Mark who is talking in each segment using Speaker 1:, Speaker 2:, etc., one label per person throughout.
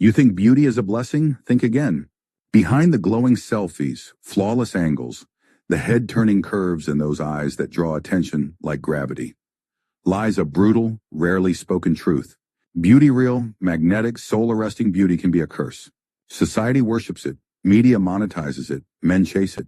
Speaker 1: You think beauty is a blessing? Think again. Behind the glowing selfies, flawless angles, the head-turning curves in those eyes that draw attention like gravity, lies a brutal, rarely spoken truth. Beauty real, magnetic, soul-arresting beauty can be a curse. Society worships it, media monetizes it, men chase it.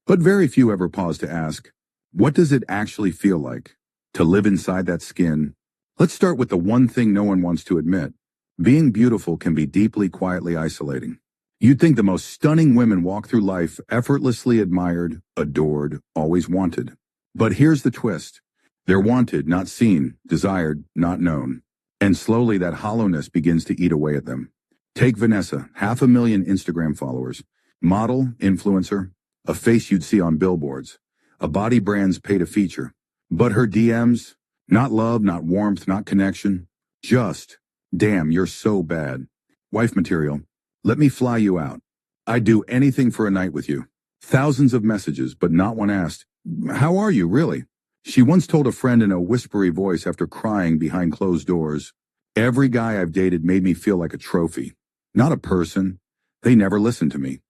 Speaker 1: But very few ever pause to ask, what does it actually feel like to live inside that skin? Let's start with the one thing no one wants to admit. Being beautiful can be deeply, quietly isolating. You'd think the most stunning women walk through life effortlessly admired, adored, always wanted. But here's the twist. They're wanted, not seen, desired, not known. And slowly that hollowness begins to eat away at them. Take Vanessa, 500,000 Instagram followers, model, influencer, a face you'd see on billboards, a body brands pay to feature. But her DMs, not love, not warmth, not connection, just, damn, you're so bad. Wife material, let me fly you out. I'd do anything for a night with you. Thousands of messages, but not one asked, how are you, really? She once told a friend in a whispery voice after crying behind closed doors, every guy I've dated made me feel like a trophy, not a person. They never listened to me.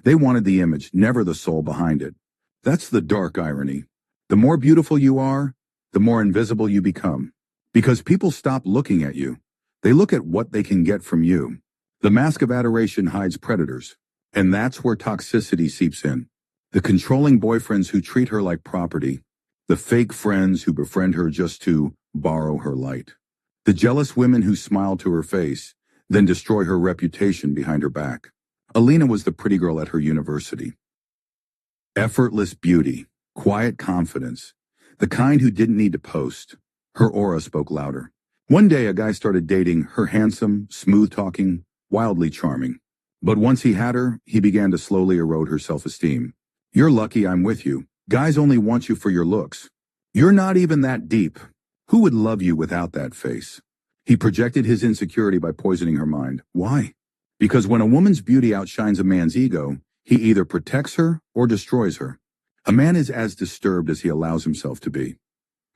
Speaker 1: They wanted the image, never the soul behind it. That's the dark irony. The more beautiful you are, the more invisible you become. Because people stop looking at you. They look at what they can get from you. The mask of adoration hides predators. And that's where toxicity seeps in. The controlling boyfriends who treat her like property. The fake friends who befriend her just to borrow her light. The jealous women who smile to her face, then destroy her reputation behind her back. Alina was the pretty girl at her university. Effortless beauty, quiet confidence, the kind who didn't need to post. Her aura spoke louder. One day a guy started dating her, handsome, smooth-talking, wildly charming. But once he had her, he began to slowly erode her self-esteem. You're lucky I'm with you. Guys only want you for your looks. You're not even that deep. Who would love you without that face? He projected his insecurity by poisoning her mind. Why? Because when a woman's beauty outshines a man's ego, he either protects her or destroys her. A man is as disturbed as he allows himself to be.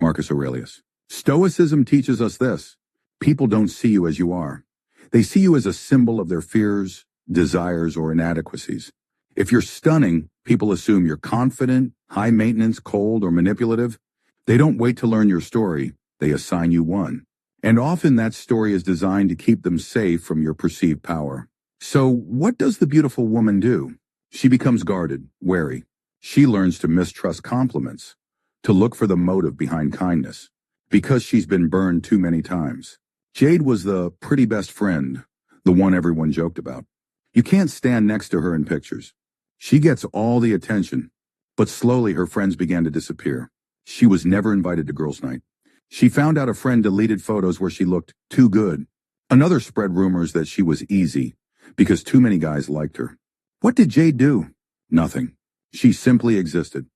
Speaker 1: Marcus Aurelius. Stoicism teaches us this. People don't see you as you are. They see you as a symbol of their fears, desires, or inadequacies. If you're stunning, people assume you're confident, high maintenance, cold, or manipulative. They don't wait to learn your story. They assign you one. And often that story is designed to keep them safe from your perceived power. So what does the beautiful woman do? She becomes guarded, wary. She learns to mistrust compliments, to look for the motive behind kindness, because she's been burned too many times. Jade was the pretty best friend, the one everyone joked about. You can't stand next to her in pictures. She gets all the attention, but slowly her friends began to disappear. She was never invited to girls' night. She found out a friend deleted photos where she looked too good. Another spread rumors that she was easy, because too many guys liked her. What did Jade do? Nothing. She simply existed.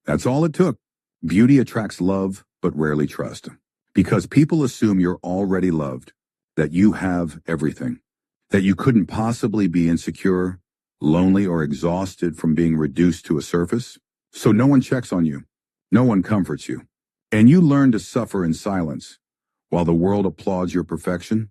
Speaker 1: That's all it took. Beauty attracts love, but rarely trust. Because people assume you're already loved, that you have everything, that you couldn't possibly be insecure, lonely, or exhausted from being reduced to a surface. So no one checks on you. No one comforts you. And you learn to suffer in silence, while the world applauds your perfection.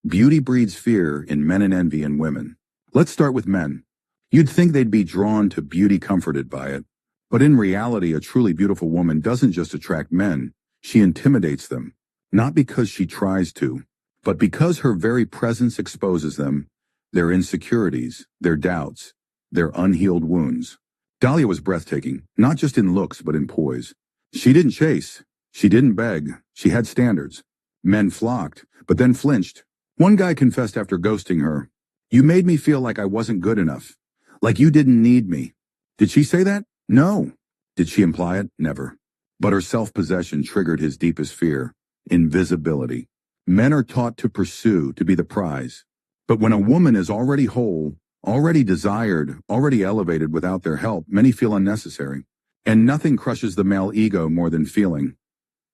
Speaker 1: Beauty breeds fear in men and envy in women. Let's start with men. You'd think they'd be drawn to beauty comforted by it. But in reality, a truly beautiful woman doesn't just attract men. She intimidates them. Not because she tries to, but because her very presence exposes them, their insecurities, their doubts, their unhealed wounds. Dahlia was breathtaking, not just in looks, but in poise. She didn't chase. She didn't beg. She had standards. Men flocked, but then flinched. One guy confessed after ghosting her, "You made me feel like I wasn't good enough. Like you didn't need me." Did she say that? No. Did she imply it? Never. But her self-possession triggered his deepest fear, invisibility. Men are taught to pursue, to be the prize. But when a woman is already whole, already desired, already elevated without their help, many feel unnecessary. And nothing crushes the male ego more than feeling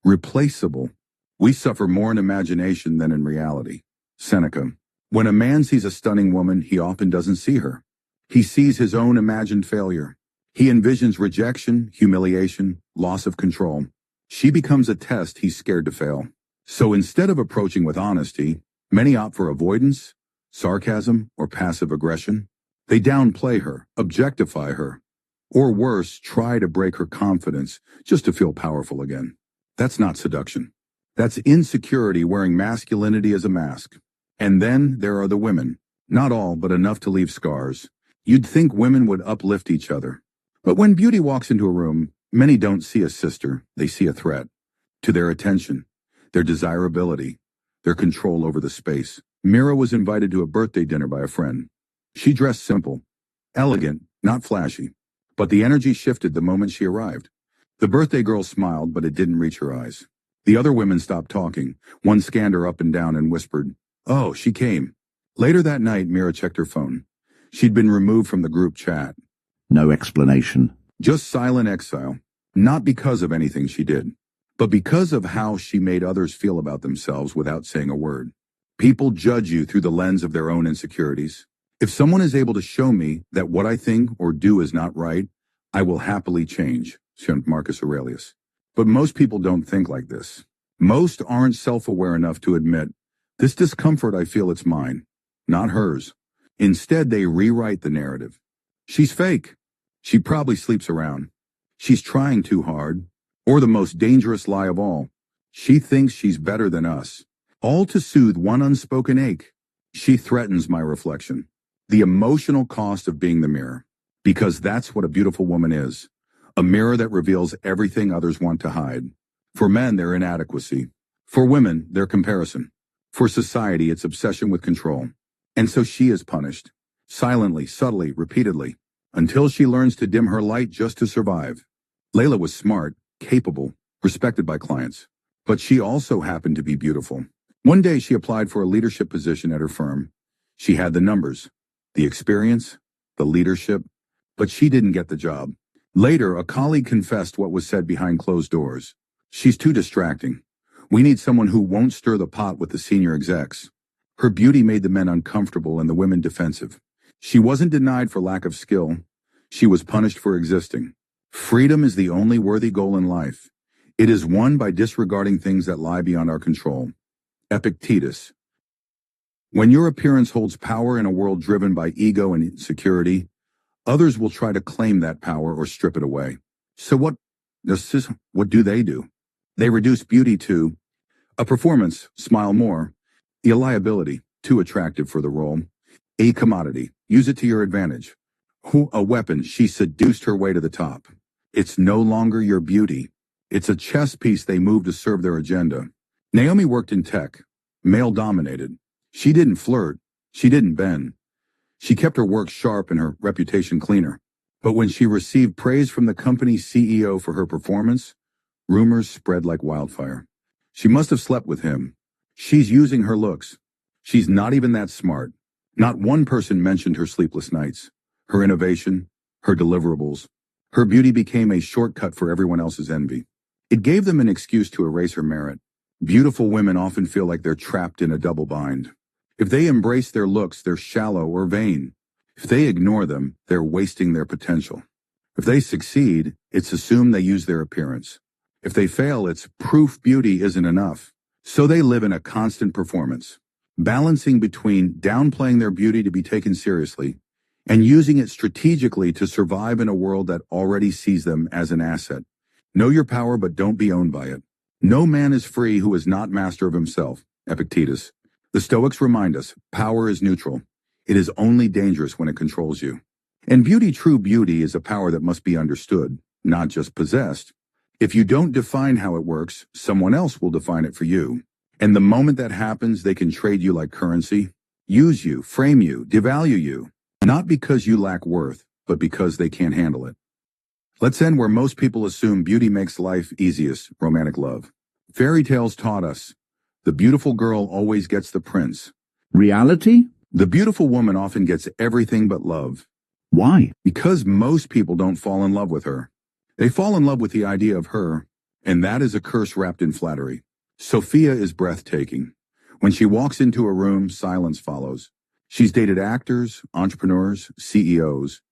Speaker 1: replaceable. We suffer more in imagination than in reality. Seneca. When a man sees a stunning woman, he often doesn't see her. He sees his own imagined failure. He envisions rejection, humiliation, loss of control. She becomes a test he's scared to fail. So instead of approaching with honesty, many opt for avoidance, sarcasm, or passive aggression. They downplay her, objectify her, or worse, try to break her confidence just to feel powerful again. That's not seduction. That's insecurity wearing masculinity as a mask. And then there are the women. Not all, but enough to leave scars. You'd think women would uplift each other. But when beauty walks into a room, many don't see a sister, they see a threat. To their attention, their desirability, their control over the space. Mira was invited to a birthday dinner by a friend. She dressed simple, elegant, not flashy. But the energy shifted the moment she arrived. The birthday girl smiled, but it didn't reach her eyes. The other women stopped talking. One scanned her up and down and whispered, "Oh, she came." Later that night, Mira checked her phone. She'd been removed from the group chat.
Speaker 2: No explanation.
Speaker 1: Just silent exile. Not because of anything she did, but because of how she made others feel about themselves without saying a word. People judge you through the lens of their own insecurities. If someone is able to show me that what I think or do is not right, I will happily change, said Marcus Aurelius. But most people don't think like this. Most aren't self-aware enough to admit, this discomfort I feel it's mine, not hers. Instead, they rewrite the narrative. She's fake. She probably sleeps around. She's trying too hard. Or the most dangerous lie of all, she thinks she's better than us. All to soothe one unspoken ache. She threatens my reflection. The emotional cost of being the mirror. Because that's what a beautiful woman is. A mirror that reveals everything others want to hide. For men, their inadequacy. For women, their comparison. For society, its obsession with control. And so she is punished. Silently, subtly, repeatedly. Until she learns to dim her light just to survive. Layla was smart, capable, respected by clients. But she also happened to be beautiful. One day she applied for a leadership position at her firm. She had the numbers, the experience, the leadership, but she didn't get the job. Later, a colleague confessed what was said behind closed doors. She's too distracting. We need someone who won't stir the pot with the senior execs. Her beauty made the men uncomfortable and the women defensive. She wasn't denied for lack of skill. She was punished for existing. Freedom is the only worthy goal in life. It is won by disregarding things that lie beyond our control. Epictetus. When your appearance holds power in a world driven by ego and insecurity, others will try to claim that power or strip it away. So what do? They reduce beauty to a performance, smile more, a liability, too attractive for the role, a commodity, use it to your advantage, a weapon, she seduced her way to the top. It's no longer your beauty. It's a chess piece they move to serve their agenda. Naomi worked in tech, male-dominated. She didn't flirt. She didn't bend. She kept her work sharp and her reputation cleaner. But when she received praise from the company's CEO for her performance, rumors spread like wildfire. She must have slept with him. She's using her looks. She's not even that smart. Not one person mentioned her sleepless nights, her innovation, her deliverables. Her beauty became a shortcut for everyone else's envy. It gave them an excuse to erase her merit. Beautiful women often feel like they're trapped in a double bind. If they embrace their looks, they're shallow or vain. If they ignore them, they're wasting their potential. If they succeed, it's assumed they use their appearance. If they fail, it's proof beauty isn't enough. So they live in a constant performance, balancing between downplaying their beauty to be taken seriously and using it strategically to survive in a world that already sees them as an asset. Know your power, but don't be owned by it. No man is free who is not master of himself. Epictetus. The Stoics remind us, power is neutral. It is only dangerous when it controls you. And beauty, true beauty, is a power that must be understood, not just possessed. If you don't define how it works, someone else will define it for you. And the moment that happens, they can trade you like currency, use you, frame you, devalue you. Not because you lack worth, but because they can't handle it. Let's end where most people assume beauty makes life easiest, romantic love. Fairy tales taught us, the beautiful girl always gets the prince.
Speaker 2: Reality?
Speaker 1: The beautiful woman often gets everything but love.
Speaker 2: Why?
Speaker 1: Because most people don't fall in love with her. They fall in love with the idea of her, and that is a curse wrapped in flattery. Sophia is breathtaking. When she walks into a room, silence follows. She's dated actors, entrepreneurs, CEOs.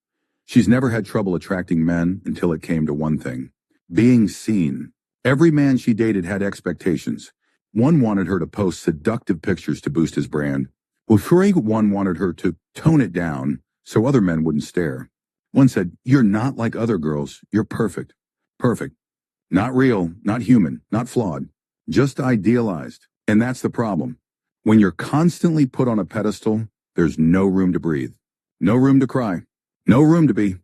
Speaker 1: She's never had trouble attracting men until it came to one thing: being seen. Every man she dated had expectations. One wanted her to post seductive pictures to boost his brand. Well, one wanted her to tone it down so other men wouldn't stare. One said, "You're not like other girls. You're perfect. Perfect. Not real, not human, not flawed. Just idealized." And that's the problem. When you're constantly put on a pedestal, there's no room to breathe. No room to cry. No room to be.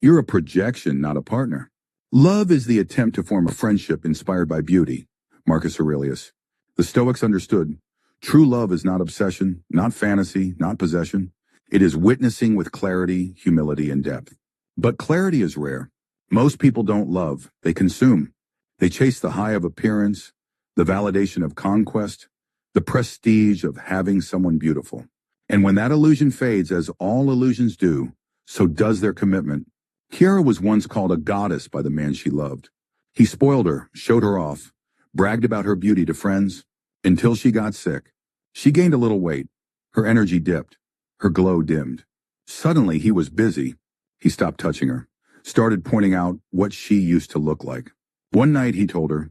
Speaker 1: You're a projection, not a partner. Love is the attempt to form a friendship inspired by beauty. Marcus Aurelius. The Stoics understood. True love is not obsession, not fantasy, not possession. It is witnessing with clarity, humility, and depth. But clarity is rare. Most people don't love, they consume. They chase the high of appearance, the validation of conquest, the prestige of having someone beautiful. And when that illusion fades, as all illusions do, so does their commitment. Kiara was once called a goddess by the man she loved. He spoiled her, showed her off, bragged about her beauty to friends, until she got sick. She gained a little weight. Her energy dipped. Her glow dimmed. Suddenly, he was busy. He stopped touching her, started pointing out what she used to look like. One night, he told her,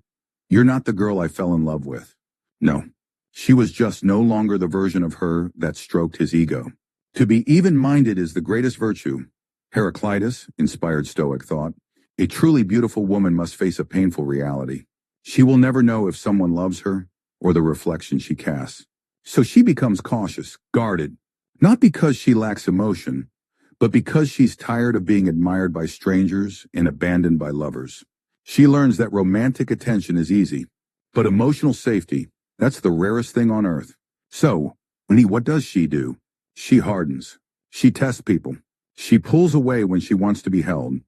Speaker 1: "You're not the girl I fell in love with." No, she was just no longer the version of her that stroked his ego. To be even-minded is the greatest virtue. Heraclitus, inspired Stoic, thought, a truly beautiful woman must face a painful reality. She will never know if someone loves her or the reflection she casts. So she becomes cautious, guarded, not because she lacks emotion, but because she's tired of being admired by strangers and abandoned by lovers. She learns that romantic attention is easy, but emotional safety, that's the rarest thing on earth. So, what does she do? She hardens. She tests people. She pulls away when she wants to be held,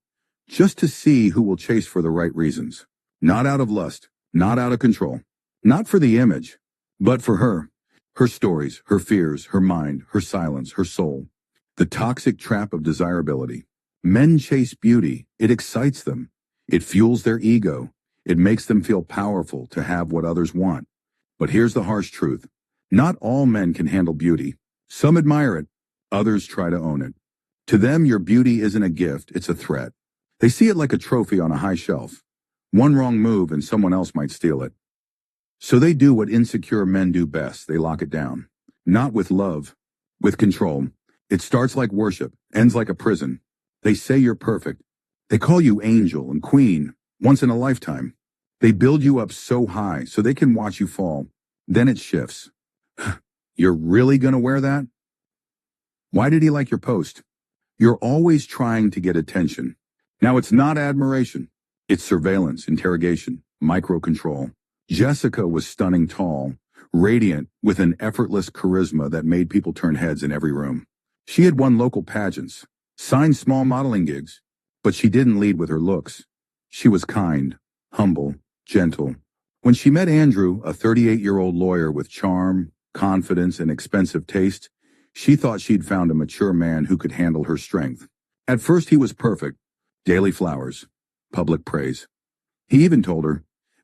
Speaker 1: just to see who will chase for the right reasons. Not out of lust, not out of control, not for the image, but for her. Her stories, her fears, her mind, her silence, her soul. The toxic trap of desirability. Men chase beauty. It excites them. It fuels their ego. It makes them feel powerful to have what others want. But here's the harsh truth. Not all men can handle beauty. Some admire it. Others try to own it. To them, your beauty isn't a gift, it's a threat. They see it like a trophy on a high shelf. One wrong move and someone else might steal it. So they do what insecure men do best. They lock it down. Not with love, with control. It starts like worship, ends like a prison. They say you're perfect. They call you angel and queen, once in a lifetime. They build you up so high so they can watch you fall. Then it shifts. You're really gonna wear that? Why did he like your post? You're always trying to get attention. Now it's not admiration. It's surveillance, interrogation, micro-control. Jessica was stunning tall, radiant, with an effortless charisma that made people turn heads in every room. She had won local pageants, signed small modeling gigs, but she didn't lead with her looks. She was kind, humble, gentle. When she met Andrew, a 38-year-old lawyer with charm, confidence, and expensive taste, she thought she'd found a mature man who could handle her strength. At first he was perfect. Daily flowers, public praise. He even told her,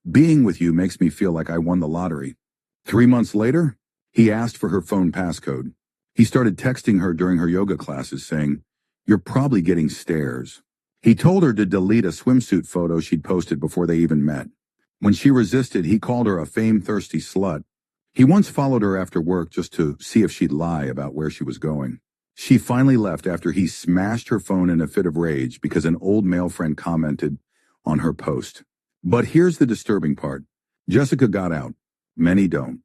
Speaker 1: "Being with you makes me feel like I won the lottery." 3 months later, he asked for her phone passcode. He started texting her during her yoga classes saying, "You're probably getting stares." He told her to delete a swimsuit photo she'd posted before they even met. When she resisted, he called her a fame-thirsty slut. He once followed her after work just to see if she'd lie about where she was going. She finally left after he smashed her phone in a fit of rage because an old male friend commented on her post. But here's the disturbing part. Jessica got out. Many don't.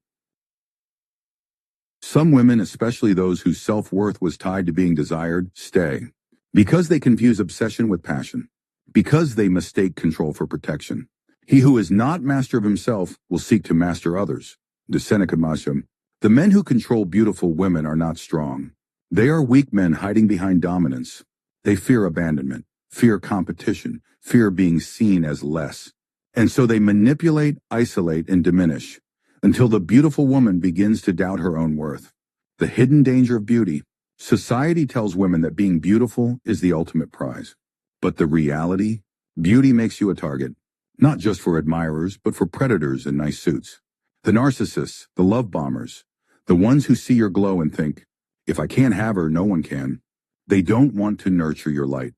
Speaker 1: Some women, especially those whose self-worth was tied to being desired, stay. Because they confuse obsession with passion. Because they mistake control for protection. He who is not master of himself will seek to master others. De Seneca Masham. The men who control beautiful women are not strong. They are weak men hiding behind dominance. They fear abandonment, fear competition, fear being seen as less. And so they manipulate, isolate, and diminish until the beautiful woman begins to doubt her own worth. The hidden danger of beauty. Society tells women that being beautiful is the ultimate prize. But the reality? Beauty makes you a target, not just for admirers, but for predators in nice suits. The narcissists, the love bombers, the ones who see your glow and think, if I can't have her, no one can. They don't want to nurture your light.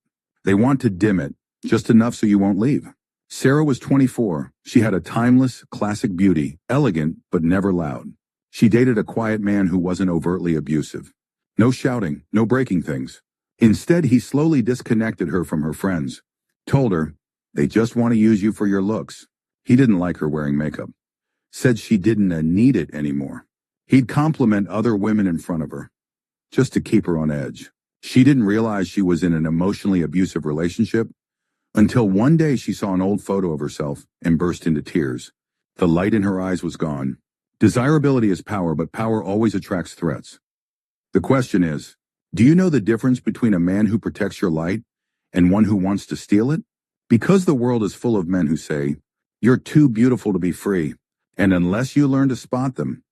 Speaker 1: They want to dim it, just enough so you won't leave. Sarah was 24. She had a timeless, classic beauty, elegant, but never loud. She dated a quiet man who wasn't overtly abusive. No shouting, no breaking things. Instead, he slowly disconnected her from her friends. Told her, they just want to use you for your looks. He didn't like her wearing makeup. Said she didn't need it anymore. He'd compliment other women in front of her, just to keep her on edge. She didn't realize she was in an emotionally abusive relationship until one day she saw an old photo of herself and burst into tears. The light in her eyes was gone. Desirability is power, but power always attracts threats. The question is, do you know the difference between a man who protects your light and one who wants to steal it? Because the world is full of men who say, you're too beautiful to be free, and unless you learn to spot them,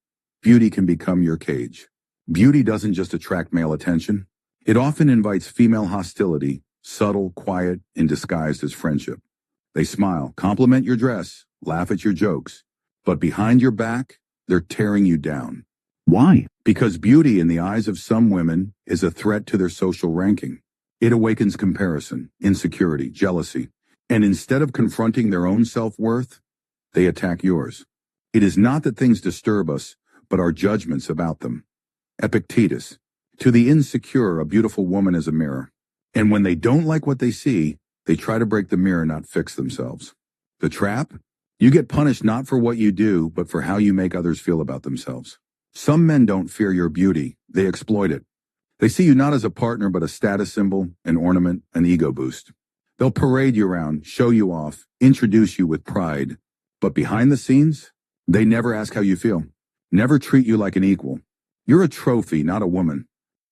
Speaker 1: beauty can become your cage. Beauty doesn't just attract male attention. It often invites female hostility, subtle, quiet, and disguised as friendship. They smile, compliment your dress, laugh at your jokes, but behind your back, they're tearing you down.
Speaker 2: Why?
Speaker 1: Because beauty in the eyes of some women is a threat to their social ranking. It awakens comparison, insecurity, jealousy, and instead of confronting their own self-worth, they attack yours. It is not that things disturb us, but our judgments about them. Epictetus. To the insecure, a beautiful woman is a mirror. And when they don't like what they see, they try to break the mirror, not fix themselves. The trap? You get punished not for what you do, but for how you make others feel about themselves. Some men don't fear your beauty. They exploit it. They see you not as a partner, but a status symbol, an ornament, an ego boost. They'll parade you around, show you off, introduce you with pride. But behind the scenes, they never ask how you feel. Never treat you like an equal. You're a trophy, not a woman.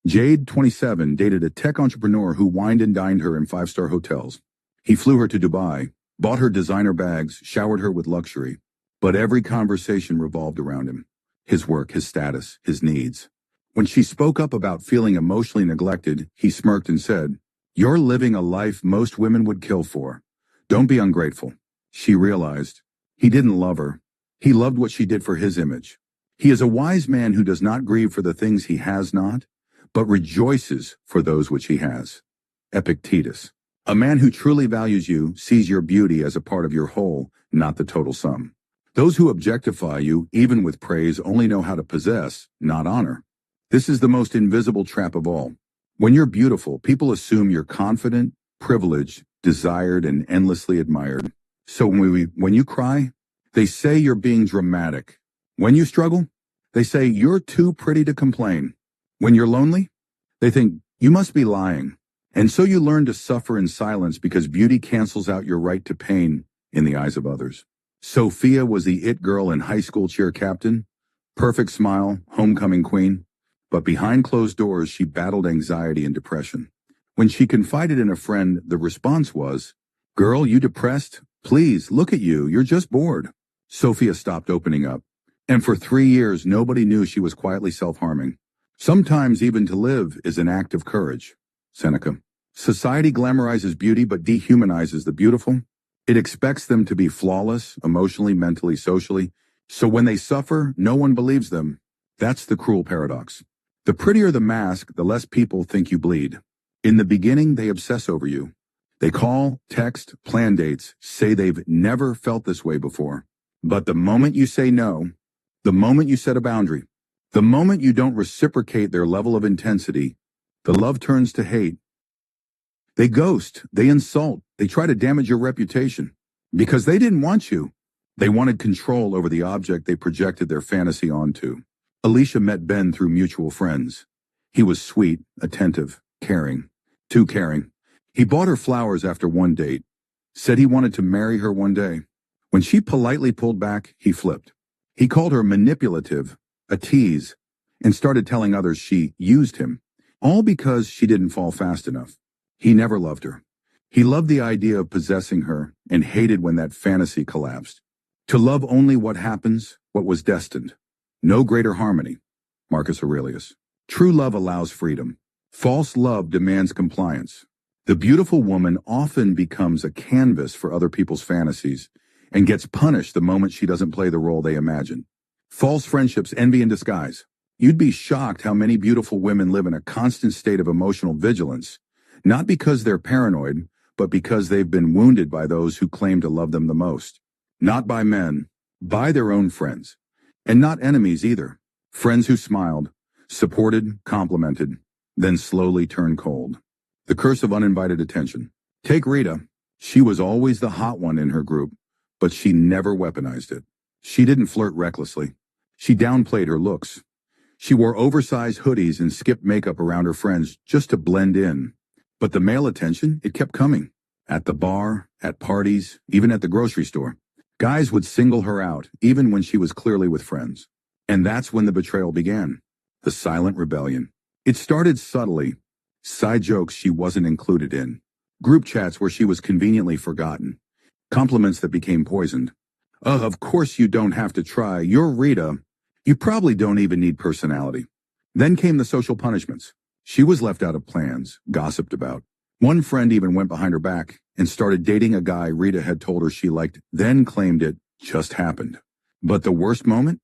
Speaker 1: Jade, 27, dated a tech entrepreneur who wined and dined her in five-star hotels. He flew her to Dubai, bought her designer bags, showered her with luxury. But every conversation revolved around him. His work, his status, his needs. When she spoke up about feeling emotionally neglected, he smirked and said, "You're living a life most women would kill for. Don't be ungrateful." She realized he didn't love her. He loved what she did for his image. He is a wise man who does not grieve for the things he has not, but rejoices for those which he has. Epictetus. A man who truly values you sees your beauty as a part of your whole, not the total sum. Those who objectify you, even with praise, only know how to possess, not honor. This is the most invisible trap of all. When you're beautiful, people assume you're confident, privileged, desired, and endlessly admired. So when you cry, they say you're being dramatic. When you struggle, they say you're too pretty to complain. When you're lonely, they think you must be lying. And so you learn to suffer in silence because beauty cancels out your right to pain in the eyes of others. Sophia was the it girl and high school cheer captain, perfect smile, homecoming queen. But behind closed doors, she battled anxiety and depression. When she confided in a friend, the response was, "Girl, you depressed? Please, look at you. You're just bored." Sophia stopped opening up. And for 3 years, nobody knew she was quietly self-harming. Sometimes even to live is an act of courage. Seneca. Society glamorizes beauty but dehumanizes the beautiful. It expects them to be flawless, emotionally, mentally, socially. So when they suffer, no one believes them. That's the cruel paradox. The prettier the mask, the less people think you bleed. In the beginning, they obsess over you. They call, text, plan dates, say they've never felt this way before. But the moment you say no, the moment you set a boundary, the moment you don't reciprocate their level of intensity, the love turns to hate. They ghost, they insult, they try to damage your reputation. Because they didn't want you. They wanted control over the object they projected their fantasy onto. Alicia met Ben through mutual friends. He was sweet, attentive, caring. Too caring. He bought her flowers after one date. Said he wanted to marry her one day. When she politely pulled back, he flipped. He called her manipulative, a tease, and started telling others she used him, all because she didn't fall fast enough. He never loved her. He loved the idea of possessing her and hated when that fantasy collapsed. To love only what happens, what was destined. No greater harmony. Marcus Aurelius. True love allows freedom. False love demands compliance. The beautiful woman often becomes a canvas for other people's fantasies and gets punished the moment she doesn't play the role they imagine. False friendships, envy in disguise. You'd be shocked how many beautiful women live in a constant state of emotional vigilance, not because they're paranoid, but because they've been wounded by those who claim to love them the most. Not by men, by their own friends. And not enemies either. Friends who smiled, supported, complimented, then slowly turned cold. The curse of uninvited attention. Take Rita. She was always the hot one in her group, but she never weaponized it. She didn't flirt recklessly. She downplayed her looks. She wore oversized hoodies and skipped makeup around her friends just to blend in. But the male attention, it kept coming. At the bar, at parties, even at the grocery store. Guys would single her out, even when she was clearly with friends. And that's when the betrayal began. The silent rebellion. It started subtly. Side jokes she wasn't included in. Group chats where she was conveniently forgotten. Compliments that became poisoned. Of course you don't have to try. You're Rita. You probably don't even need personality. Then came the social punishments. She was left out of plans, gossiped about. One friend even went behind her back and started dating a guy Rita had told her she liked, then claimed it just happened. But the worst moment?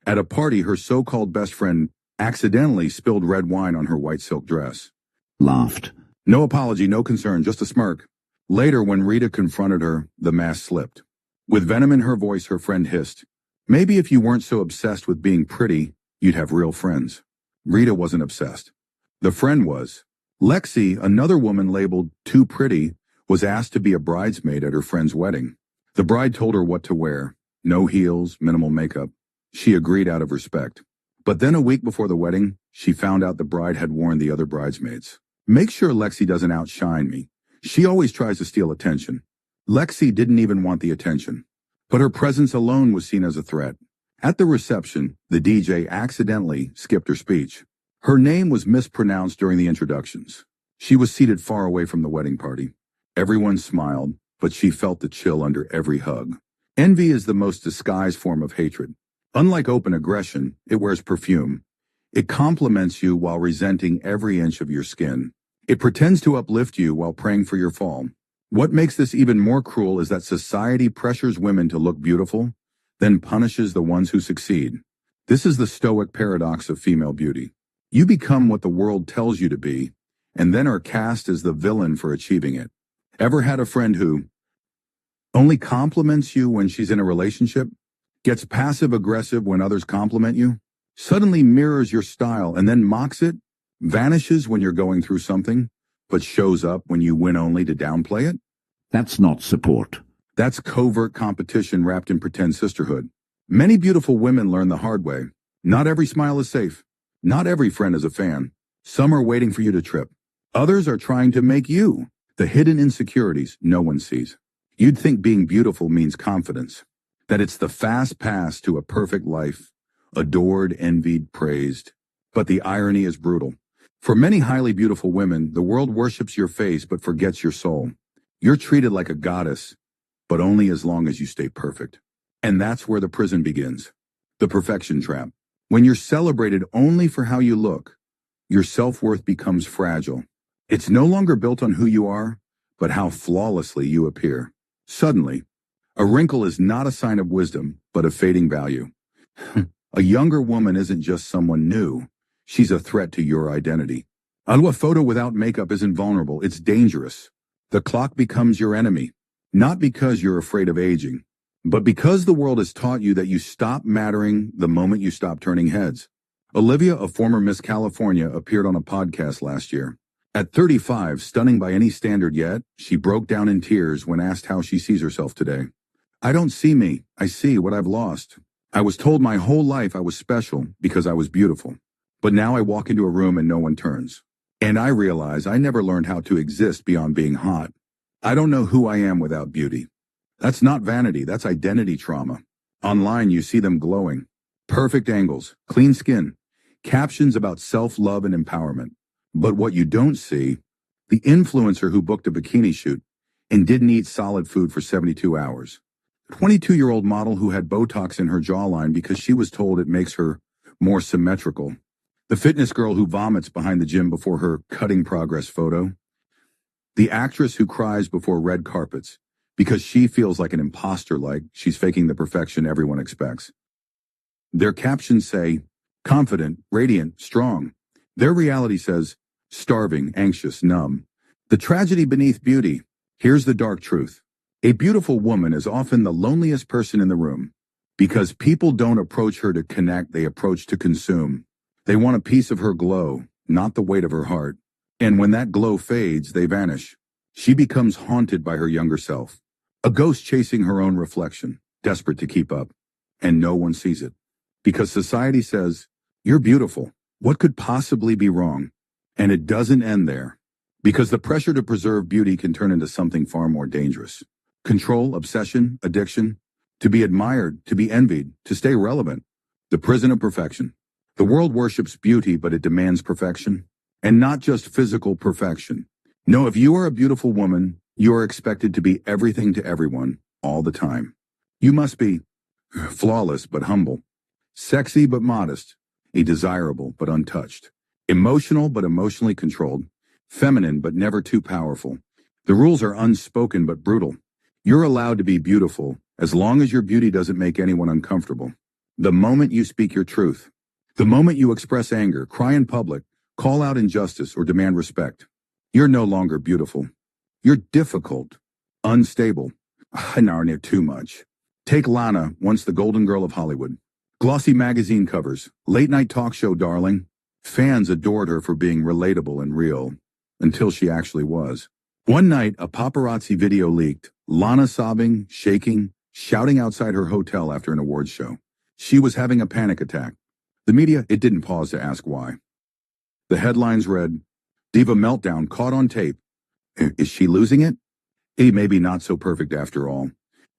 Speaker 1: At a party, her so-called best friend accidentally spilled red wine on her white silk dress.
Speaker 2: Laughed.
Speaker 1: No apology, no concern, just a smirk. Later, when Rita confronted her, the mask slipped. With venom in her voice, her friend hissed, "Maybe if you weren't so obsessed with being pretty, you'd have real friends." Rita wasn't obsessed. The friend was. Lexi, another woman labeled too pretty, was asked to be a bridesmaid at her friend's wedding. The bride told her what to wear. No heels, minimal makeup. She agreed out of respect. But then a week before the wedding, she found out the bride had warned the other bridesmaids. "Make sure Lexi doesn't outshine me. She always tries to steal attention." Lexi didn't even want the attention. But her presence alone was seen as a threat. At the reception, the DJ accidentally skipped her speech. Her name was mispronounced during the introductions. She was seated far away from the wedding party. Everyone smiled, but she felt the chill under every hug. Envy is the most disguised form of hatred. Unlike open aggression, it wears perfume. It compliments you while resenting every inch of your skin. It pretends to uplift you while praying for your fall. What makes this even more cruel is that society pressures women to look beautiful, then punishes the ones who succeed. This is the stoic paradox of female beauty. You become what the world tells you to be, and then are cast as the villain for achieving it. Ever had a friend who only compliments you when she's in a relationship, gets passive-aggressive when others compliment you, suddenly mirrors your style and then mocks it, vanishes when you're going through something, but shows up when you win only to downplay it?
Speaker 2: That's not support.
Speaker 1: That's covert competition wrapped in pretend sisterhood. Many beautiful women learn the hard way. Not every smile is safe. Not every friend is a fan. Some are waiting for you to trip. Others are trying to make you the hidden insecurities no one sees. You'd think being beautiful means confidence, that it's the fast pass to a perfect life, adored, envied, praised. But the irony is brutal. For many highly beautiful women, the world worships your face but forgets your soul. You're treated like a goddess, but only as long as you stay perfect. And that's where the prison begins. The perfection trap. When you're celebrated only for how you look, your self-worth becomes fragile. It's no longer built on who you are, but how flawlessly you appear. Suddenly, a wrinkle is not a sign of wisdom, but of fading value. A younger woman isn't just someone new. She's a threat to your identity. A photo without makeup isn't vulnerable, it's dangerous. The clock becomes your enemy, not because you're afraid of aging, but because the world has taught you that you stop mattering the moment you stop turning heads. Olivia, a former Miss California, appeared on a podcast last year. At 35, stunning by any standard yet, she broke down in tears when asked how she sees herself today. "I don't see me, I see what I've lost. I was told my whole life I was special because I was beautiful. But now I walk into a room and no one turns. And I realize I never learned how to exist beyond being hot. I don't know who I am without beauty." That's not vanity, that's identity trauma. Online, you see them glowing. Perfect angles, clean skin, captions about self-love and empowerment. But what you don't see, the influencer who booked a bikini shoot and didn't eat solid food for 72 hours. 22-year-old model who had Botox in her jawline because she was told it makes her more symmetrical. The fitness girl who vomits behind the gym before her cutting progress photo. The actress who cries before red carpets because she feels like an imposter, like she's faking the perfection everyone expects. Their captions say, confident, radiant, strong. Their reality says, starving, anxious, numb. The tragedy beneath beauty. Here's the dark truth. A beautiful woman is often the loneliest person in the room Because people don't approach her to connect, they approach to consume. They want a piece of her glow, not the weight of her heart. And when that glow fades, they vanish. She becomes haunted by her younger self. A ghost chasing her own reflection, desperate to keep up. And no one sees it. Because society says, "You're beautiful. What could possibly be wrong?" And it doesn't end there. Because the pressure to preserve beauty can turn into something far more dangerous. Control, obsession, addiction. To be admired, to be envied, to stay relevant. The prison of perfection. The world worships beauty, but it demands perfection. And not just physical perfection. No, if you are a beautiful woman, you are expected to be everything to everyone, all the time. You must be flawless but humble, sexy but modest, desirable but untouched, emotional but emotionally controlled, feminine but never too powerful. The rules are unspoken but brutal. You're allowed to be beautiful as long as your beauty doesn't make anyone uncomfortable. The moment you speak your truth, the moment you express anger, cry in public, call out injustice, or demand respect, you're no longer beautiful. You're difficult, unstable, narnia too much. Take Lana, once the golden girl of Hollywood. Glossy magazine covers, late-night talk show darling. Fans adored her for being relatable and real, until she actually was. One night, a paparazzi video leaked, Lana sobbing, shaking, shouting outside her hotel after an awards show. She was having a panic attack. The media, it didn't pause to ask why. The headlines read, "Diva meltdown caught on tape." Is she losing it? Maybe not so perfect after all.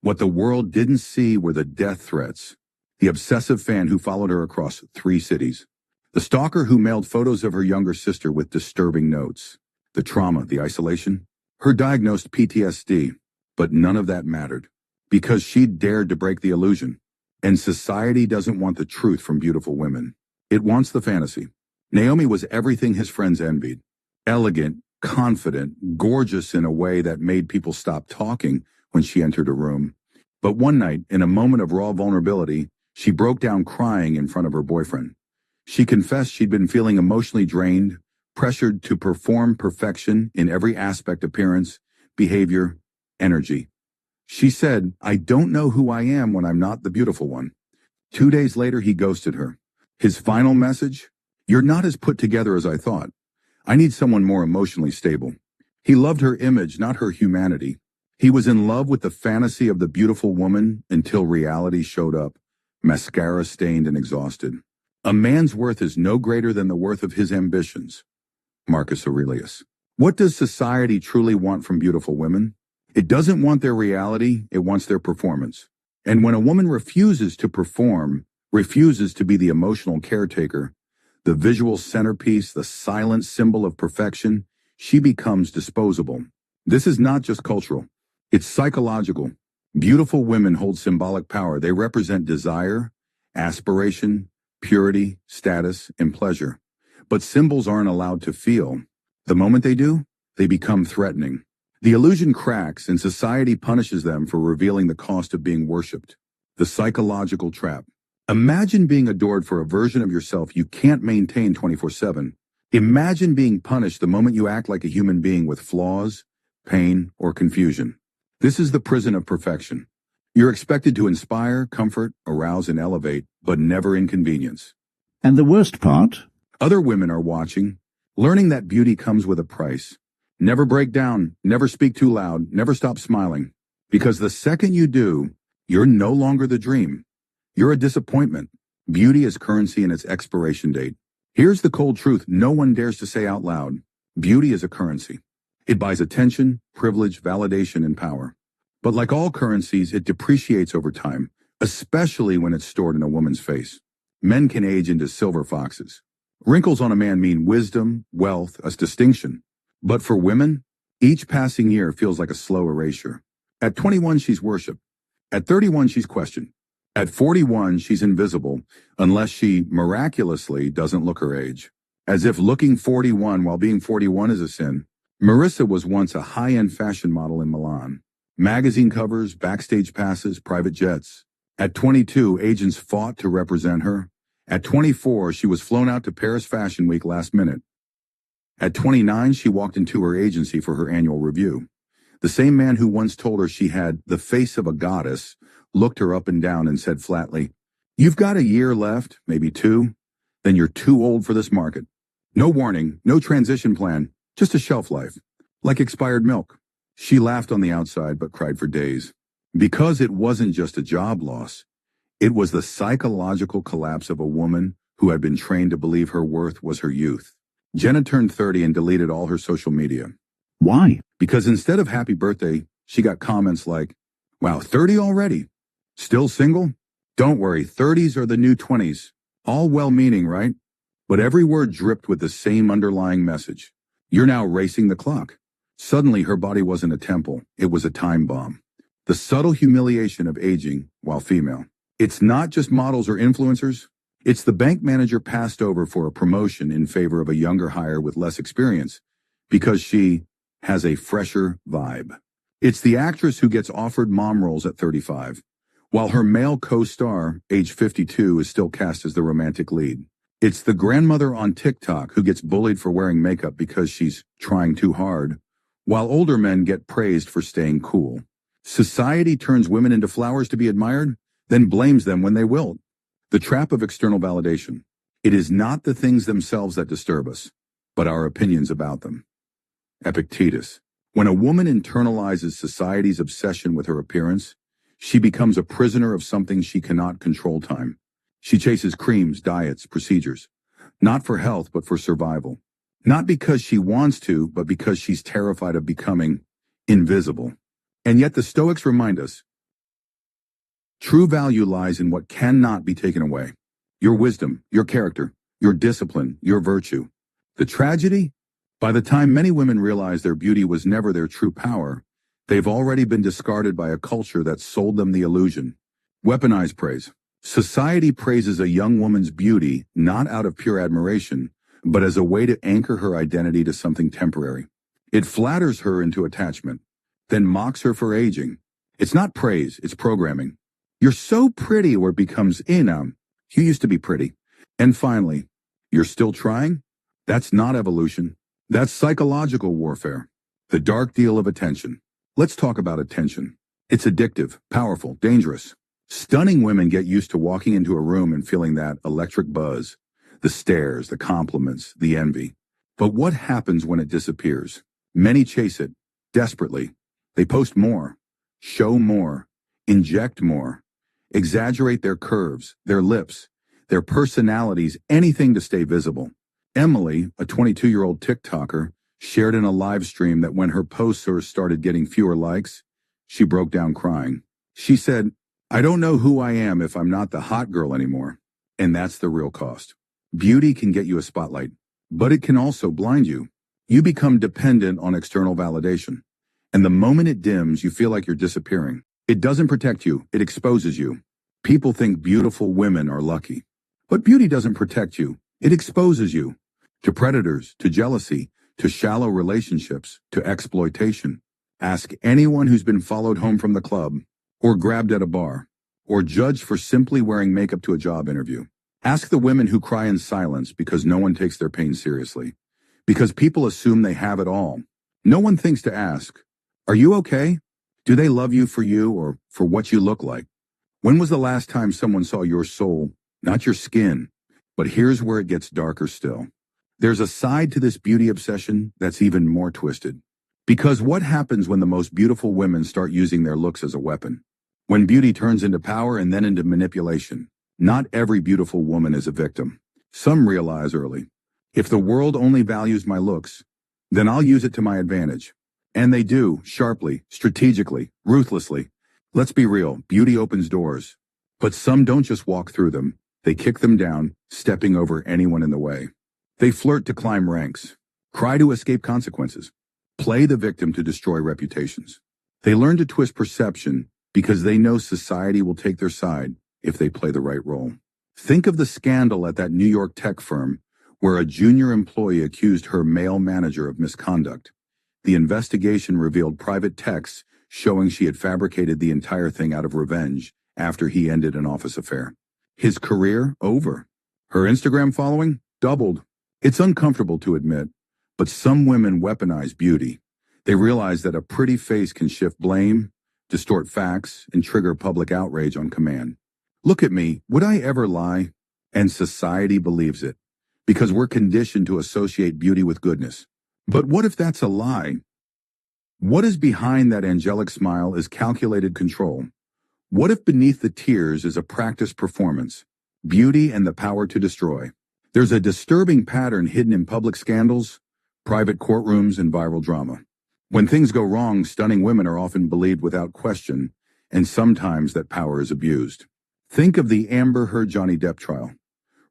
Speaker 1: What the world didn't see were the death threats. The obsessive fan who followed her across 3 cities. The stalker who mailed photos of her younger sister with disturbing notes. The trauma, the isolation. Her diagnosed PTSD. But none of that mattered. Because she'd dared to break the illusion. And society doesn't want the truth from beautiful women. It wants the fantasy. Naomi was everything his friends envied. Elegant, confident, gorgeous in a way that made people stop talking when she entered a room. But one night, in a moment of raw vulnerability, she broke down crying in front of her boyfriend. She confessed she'd been feeling emotionally drained, pressured to perform perfection in every aspect: appearance, behavior, energy. She said, "I don't know who I am when I'm not the beautiful one." 2 days later, he ghosted her. His final message? "You're not as put together as I thought. I need someone more emotionally stable." He loved her image, not her humanity. He was in love with the fantasy of the beautiful woman until reality showed up, mascara-stained and exhausted. A man's worth is no greater than the worth of his ambitions. Marcus Aurelius. What does society truly want from beautiful women? It doesn't want their reality, it wants their performance. And when a woman refuses to perform, refuses to be the emotional caretaker, the visual centerpiece, the silent symbol of perfection, she becomes disposable. This is not just cultural. It's psychological. Beautiful women hold symbolic power. They represent desire, aspiration, purity, status, and pleasure. But symbols aren't allowed to feel. The moment they do, they become threatening. The illusion cracks and society punishes them for revealing the cost of being worshipped. The psychological trap. Imagine being adored for a version of yourself you can't maintain 24/7. Imagine being punished the moment you act like a human being with flaws, pain, or confusion. This is the prison of perfection. You're expected to inspire, comfort, arouse, and elevate, but never inconvenience.
Speaker 2: And the worst part?
Speaker 1: Other women are watching, learning that beauty comes with a price. Never break down, never speak too loud, never stop smiling. Because the second you do, you're no longer the dream. You're a disappointment. Beauty is currency and its expiration date. Here's the cold truth no one dares to say out loud. Beauty is a currency. It buys attention, privilege, validation, and power. But like all currencies, it depreciates over time, especially when it's stored in a woman's face. Men can age into silver foxes. Wrinkles on a man mean wisdom, wealth, a distinction. But for women, each passing year feels like a slow erasure. At 21, she's worshipped. At 31, she's questioned. At 41, she's invisible, unless she miraculously doesn't look her age. As if looking 41 while being 41 is a sin. Marissa was once a high-end fashion model in Milan. Magazine covers, backstage passes, private jets. At 22, agents fought to represent her. At 24, she was flown out to Paris Fashion Week last minute. At 29, she walked into her agency for her annual review. The same man who once told her she had the face of a goddess looked her up and down and said flatly, "You've got a year left, maybe two, then you're too old for this market. No warning, no transition plan, just a shelf life, like expired milk." She laughed on the outside but cried for days. Because it wasn't just a job loss, it was the psychological collapse of a woman who had been trained to believe her worth was her youth. Jenna turned 30 and deleted all her social media.
Speaker 2: Why?
Speaker 1: Because instead of happy birthday, she got comments like, "Wow, 30 already? Still single? Don't worry, 30s are the new 20s. All well-meaning, right?" But every word dripped with the same underlying message. You're now racing the clock. Suddenly, her body wasn't a temple. It was a time bomb. The subtle humiliation of aging while female. It's not just models or influencers. It's the bank manager passed over for a promotion in favor of a younger hire with less experience because she has a fresher vibe. It's the actress who gets offered mom roles at 35, while her male co-star, age 52, is still cast as the romantic lead. It's the grandmother on TikTok who gets bullied for wearing makeup because she's trying too hard, while older men get praised for staying cool. Society turns women into flowers to be admired, then blames them when they wilt. The trap of external validation. It is not the things themselves that disturb us, but our opinions about them. Epictetus. When a woman internalizes society's obsession with her appearance, she becomes a prisoner of something she cannot control. Time. She chases creams, diets, procedures. Not for health, but for survival. Not because she wants to, but because she's terrified of becoming invisible. And yet the Stoics remind us, true value lies in what cannot be taken away. Your wisdom, your character, your discipline, your virtue. The tragedy? By the time many women realize their beauty was never their true power, they've already been discarded by a culture that sold them the illusion. Weaponized praise. Society praises a young woman's beauty not out of pure admiration, but as a way to anchor her identity to something temporary. It flatters her into attachment, then mocks her for aging. It's not praise, it's programming. You're so pretty, or it becomes, you used to be pretty. And finally, you're still trying? That's not evolution. That's psychological warfare. The dark deal of attention. Let's talk about attention. It's addictive, powerful, dangerous. Stunning women get used to walking into a room and feeling that electric buzz. The stares, the compliments, the envy. But what happens when it disappears? Many chase it, desperately. They post more, show more, inject more, exaggerate their curves, their lips, their personalities, anything to stay visible. Emily, a 22-year-old TikToker, shared in a live stream that when her posts started getting fewer likes, she broke down crying. She said, "I don't know who I am if I'm not the hot girl anymore." And that's the real cost. Beauty can get you a spotlight, but it can also blind you. You become dependent on external validation. And the moment it dims, you feel like you're disappearing. It doesn't protect you, it exposes you. People think beautiful women are lucky. But beauty doesn't protect you, it exposes you. To predators, to jealousy, to shallow relationships, to exploitation. Ask anyone who's been followed home from the club, or grabbed at a bar, or judged for simply wearing makeup to a job interview. Ask the women who cry in silence because no one takes their pain seriously. Because people assume they have it all. No one thinks to ask, are you okay? Do they love you for you or for what you look like? When was the last time someone saw your soul, not your skin? But here's where it gets darker still. There's a side to this beauty obsession that's even more twisted. Because what happens when the most beautiful women start using their looks as a weapon? When beauty turns into power and then into manipulation. Not every beautiful woman is a victim. Some realize early, if the world only values my looks, then I'll use it to my advantage. And they do, sharply, strategically, ruthlessly. Let's be real, beauty opens doors. But some don't just walk through them, they kick them down, stepping over anyone in the way. They flirt to climb ranks, cry to escape consequences, play the victim to destroy reputations. They learn to twist perception because they know society will take their side if they play the right role. Think of the scandal at that New York tech firm where a junior employee accused her male manager of misconduct. The investigation revealed private texts showing she had fabricated the entire thing out of revenge after he ended an office affair. His career, over. Her Instagram following, doubled. It's uncomfortable to admit, but some women weaponize beauty. They realize that a pretty face can shift blame, distort facts, and trigger public outrage on command. Look at me, would I ever lie? And society believes it, because we're conditioned to associate beauty with goodness. But what if that's a lie? What is behind that angelic smile is calculated control? What if beneath the tears is a practiced performance, beauty and the power to destroy? There's a disturbing pattern hidden in public scandals, private courtrooms, and viral drama. When things go wrong, stunning women are often believed without question, and sometimes that power is abused. Think of the Amber Heard-Johnny Depp trial.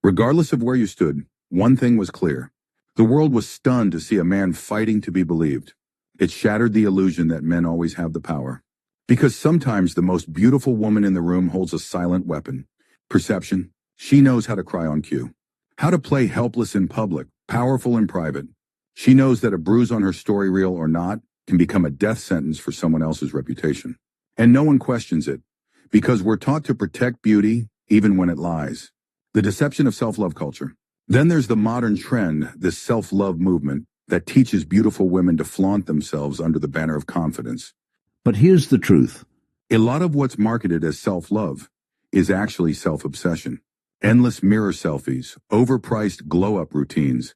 Speaker 1: Regardless of where you stood, one thing was clear. The world was stunned to see a man fighting to be believed. It shattered the illusion that men always have the power. Because sometimes the most beautiful woman in the room holds a silent weapon. Perception. She knows how to cry on cue. How to play helpless in public, powerful in private. She knows that a bruise on her story, real or not, can become a death sentence for someone else's reputation. And no one questions it, because we're taught to protect beauty even when it lies. The deception of self-love culture. Then there's the modern trend, this self-love movement, that teaches beautiful women to flaunt themselves under the banner of confidence.
Speaker 2: But here's the truth.
Speaker 1: A lot of what's marketed as self-love is actually self-obsession. Endless mirror selfies, overpriced glow-up routines,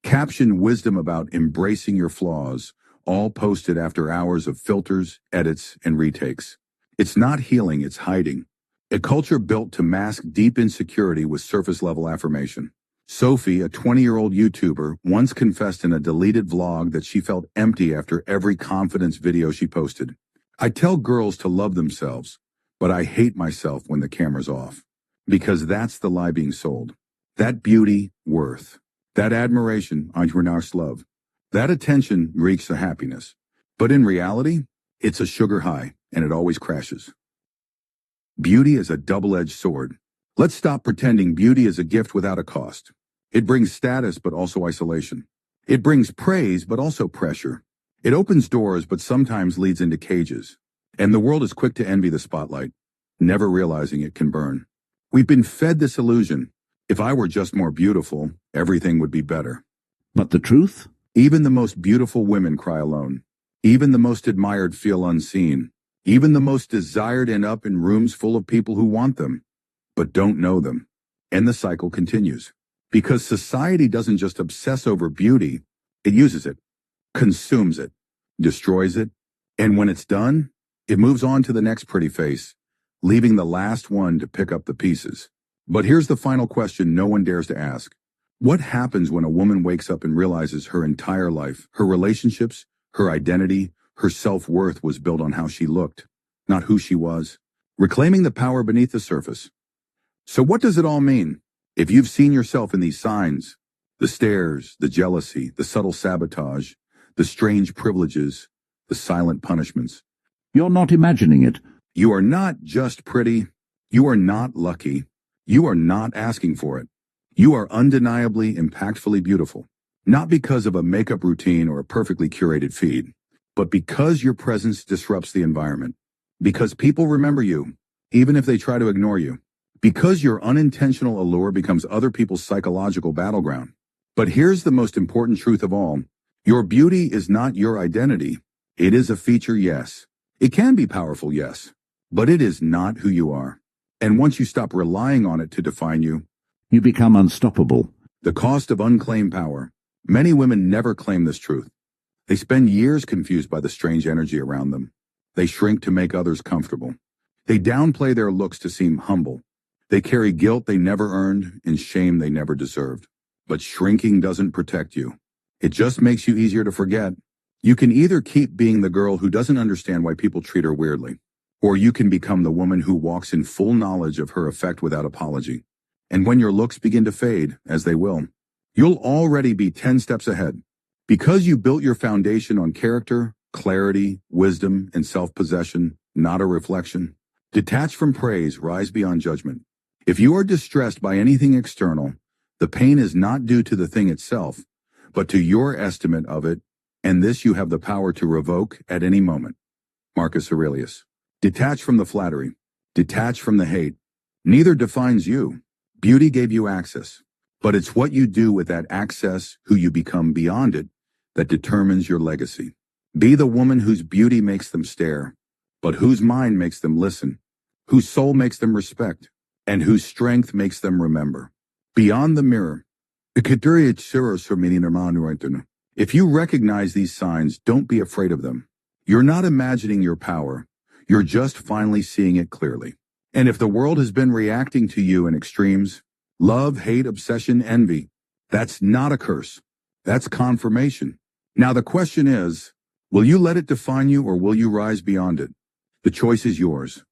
Speaker 1: caption wisdom about embracing your flaws, all posted after hours of filters, edits, and retakes. It's not healing, it's hiding. A culture built to mask deep insecurity with surface-level affirmation. Sophie, a 20-year-old YouTuber, once confessed in a deleted vlog that she felt empty after every confidence video she posted. I tell girls to love themselves, but I hate myself when the camera's off. Because that's the lie being sold. That beauty, worth. That admiration, entrepreneur's love. That attention reeks the happiness. But in reality, it's a sugar high, and it always crashes. Beauty is a double-edged sword. Let's stop pretending beauty is a gift without a cost. It brings status, but also isolation. It brings praise, but also pressure. It opens doors, but sometimes leads into cages. And the world is quick to envy the spotlight, never realizing it can burn. We've been fed this illusion. If I were just more beautiful, everything would be better.
Speaker 2: But the truth?
Speaker 1: Even the most beautiful women cry alone. Even the most admired feel unseen. Even the most desired end up in rooms full of people who want them, but don't know them. And the cycle continues. Because society doesn't just obsess over beauty, it uses it, consumes it, destroys it, and when it's done, it moves on to the next pretty face, leaving the last one to pick up the pieces. But here's the final question no one dares to ask. What happens when a woman wakes up and realizes her entire life, her relationships, her identity, her self-worth was built on how she looked, not who she was? Reclaiming the power beneath the surface. So what does it all mean? If you've seen yourself in these signs, the stares, the jealousy, the subtle sabotage, the strange privileges, the silent punishments.
Speaker 2: You're not imagining it.
Speaker 1: You are not just pretty. You are not lucky. You are not asking for it. You are undeniably, impactfully beautiful. Not because of a makeup routine or a perfectly curated feed, but because your presence disrupts the environment. Because people remember you, even if they try to ignore you. Because your unintentional allure becomes other people's psychological battleground. But here's the most important truth of all. Your beauty is not your identity. It is a feature, yes. It can be powerful, yes. But it is not who you are. And once you stop relying on it to define you,
Speaker 2: You become unstoppable.
Speaker 1: the cost of unclaimed power. Many women never claim this truth. They spend years confused by the strange energy around them. They shrink to make others comfortable. They downplay their looks to seem humble. They carry guilt they never earned and shame they never deserved. But shrinking doesn't protect you. It just makes you easier to forget. You can either keep being the girl who doesn't understand why people treat her weirdly, or you can become the woman who walks in full knowledge of her effect without apology. And when your looks begin to fade, as they will, you'll already be 10 steps ahead. Because you built your foundation on character, clarity, wisdom, and self-possession, not a reflection. Detach from praise, rise beyond judgment. If you are distressed by anything external, the pain is not due to the thing itself, but to your estimate of it, and this you have the power to revoke at any moment. Marcus Aurelius. Detach from the flattery. Detach from the hate. Neither defines you. Beauty gave you access, but it's what you do with that access, who you become beyond it, that determines your legacy. Be the woman whose beauty makes them stare. but whose mind makes them listen, whose soul makes them respect, and whose strength makes them remember. Beyond the mirror. If you recognize these signs, don't be afraid of them. You're not imagining your power. You're just finally seeing it clearly. And if the world has been reacting to you in extremes, love, hate, obsession, envy, that's not a curse. That's confirmation. Now the question is, will you let it define you or will you rise beyond it? The choice is yours.